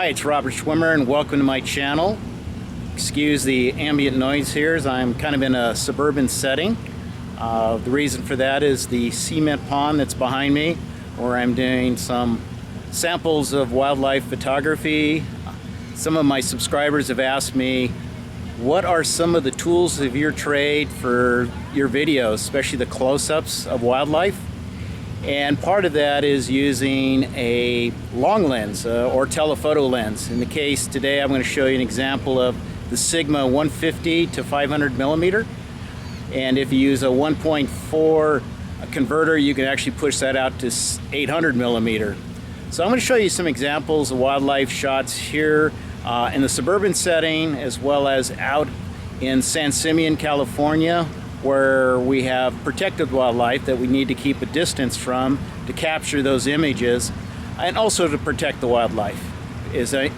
Hi, it's Robert Schwimmer and welcome to my channel. Excuse the ambient noise here as I'm kind of in a suburban setting. The reason for that is the cement pond that's behind me, where I'm doing some samples of wildlife photography. Some of my subscribers have asked me, what are some of the tools of your trade for your videos, especially the close-ups of wildlife? And part of that is using a long lens or telephoto lens. In the case today, I'm going to show you an example of the Sigma 150 to 500 millimeter. And if you use a 1.4 converter, you can actually push that out to 800 millimeter. So I'm going to show you some examples of wildlife shots here in the suburban setting, as well as out in San Simeon, California, where we have protected wildlife that we need to keep a distance from to capture those images, and also to protect the wildlife. As I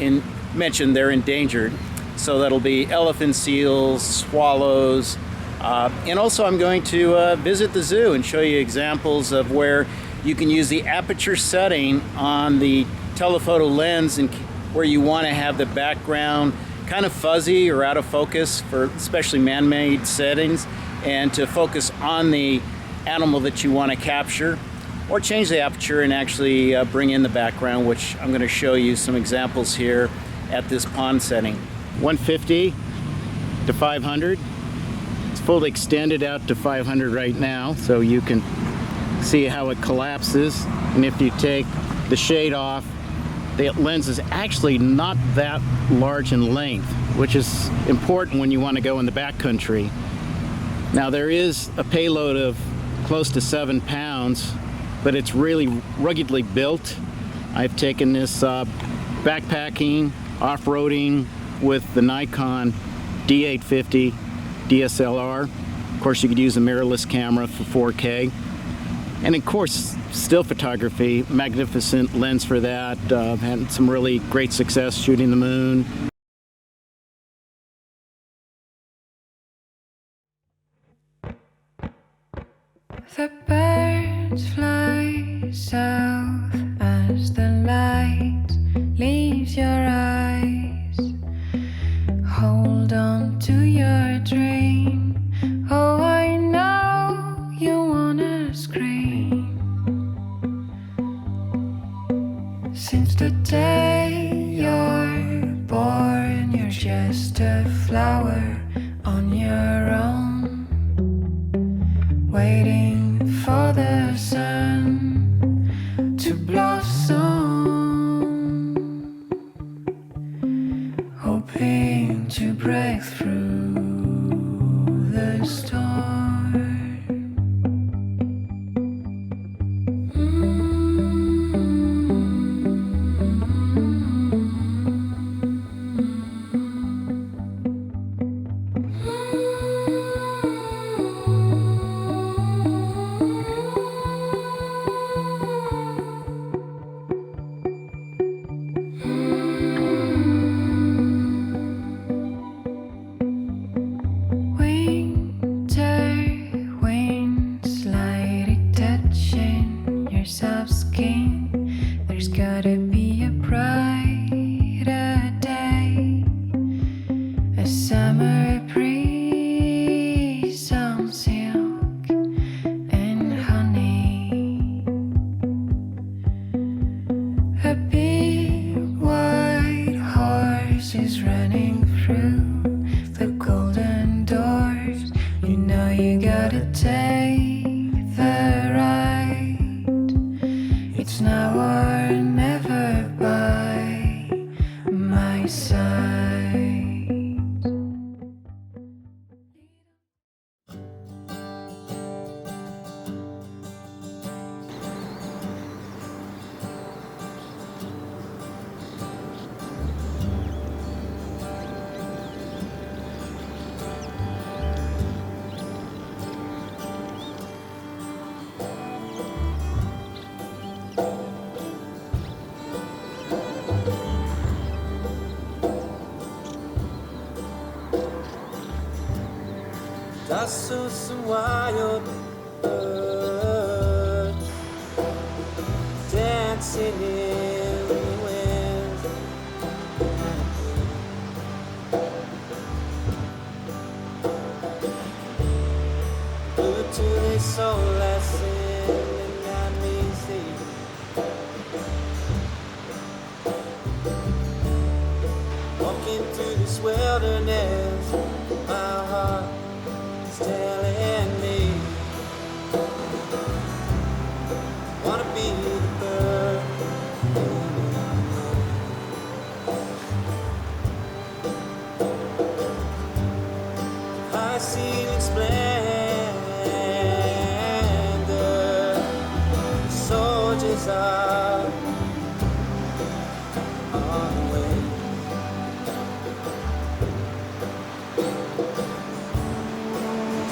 mentioned, they're endangered. So that'll be elephant seals, swallows, and also I'm going to visit the zoo and show you examples of where you can use the aperture setting on the telephoto lens, and where you want to have the background kind of fuzzy or out of focus for especially man-made settings, and to focus on the animal that you want to capture, or change the aperture and actually bring in the background, which I'm going to show you some examples here at this pond setting. 150 to 500. It's fully extended out to 500 right now, so you can see how it collapses. And if you take the shade off, the lens is actually not that large in length, which is important when you want to go in the backcountry. Now there is a payload of close to 7 pounds, but it's really ruggedly built. I've taken this backpacking, off-roading with the Nikon D850 DSLR. Of course, you could use a mirrorless camera for 4K. And of course, still photography, magnificent lens for that. Had some really great success shooting the moon. The birds fly south as the light leaves your eyes. Hold on to your dream. Oh, I know you wanna scream. Since the day you're born, you're just a flower on your own, waiting for the sun to blossom, hoping to break through the storm. There's gotta be a brighter day, a summer breeze on silk and honey, a big white horse is running through the golden doors. You know you gotta take the ride. It's now or never by my side. I saw some wild birds dancing in the wind. wilderness. My heart is telling me, wanna be the bird. High ceiling splendor, soldiers are on the way.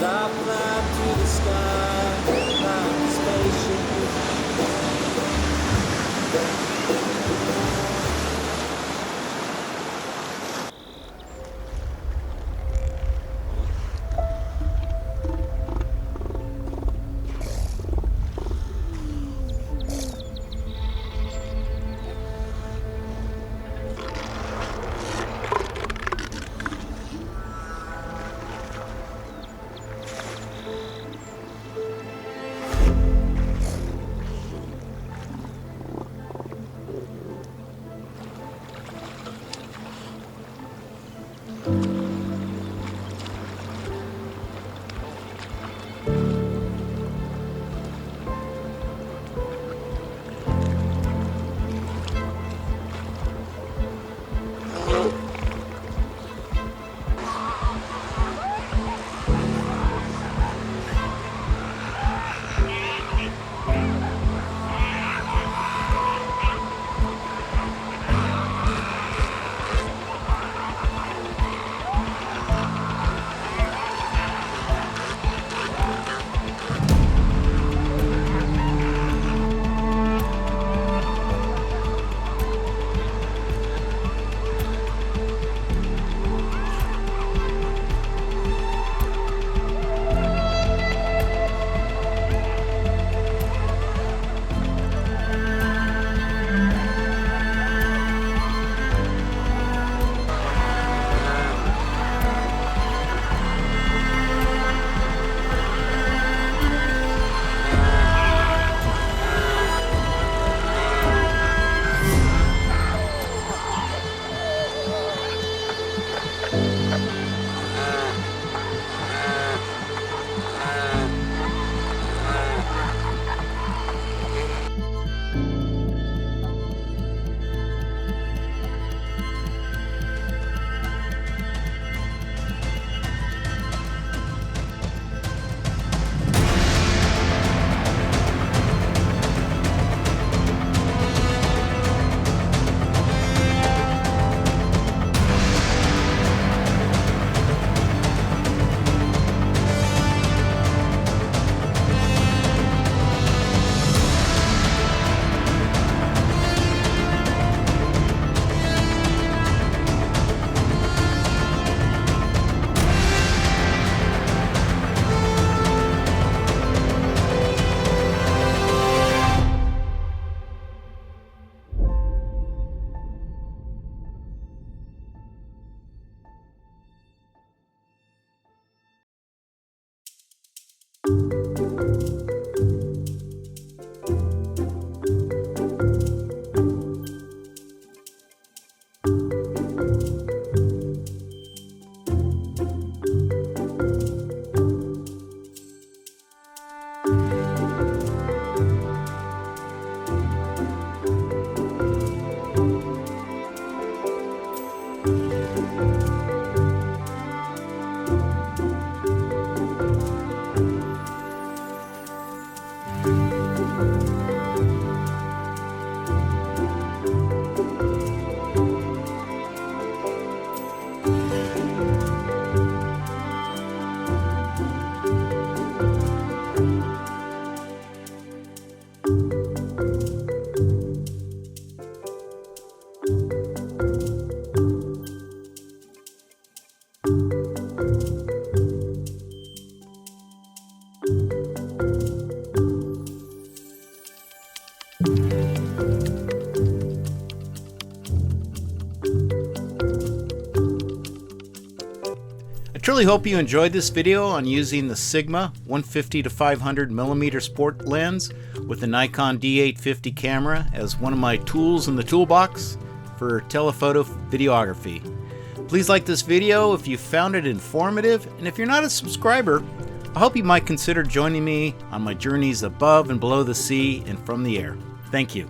I'll climb to the sky like a spaceship. truly hope you enjoyed this video on using the Sigma 150 to 500 millimeter sport lens with the Nikon D850 camera as one of my tools in the toolbox for telephoto videography. Please like this video if you found it informative, and if you're not a subscriber, I hope you might consider joining me on my journeys above and below the sea and from the air. Thank you.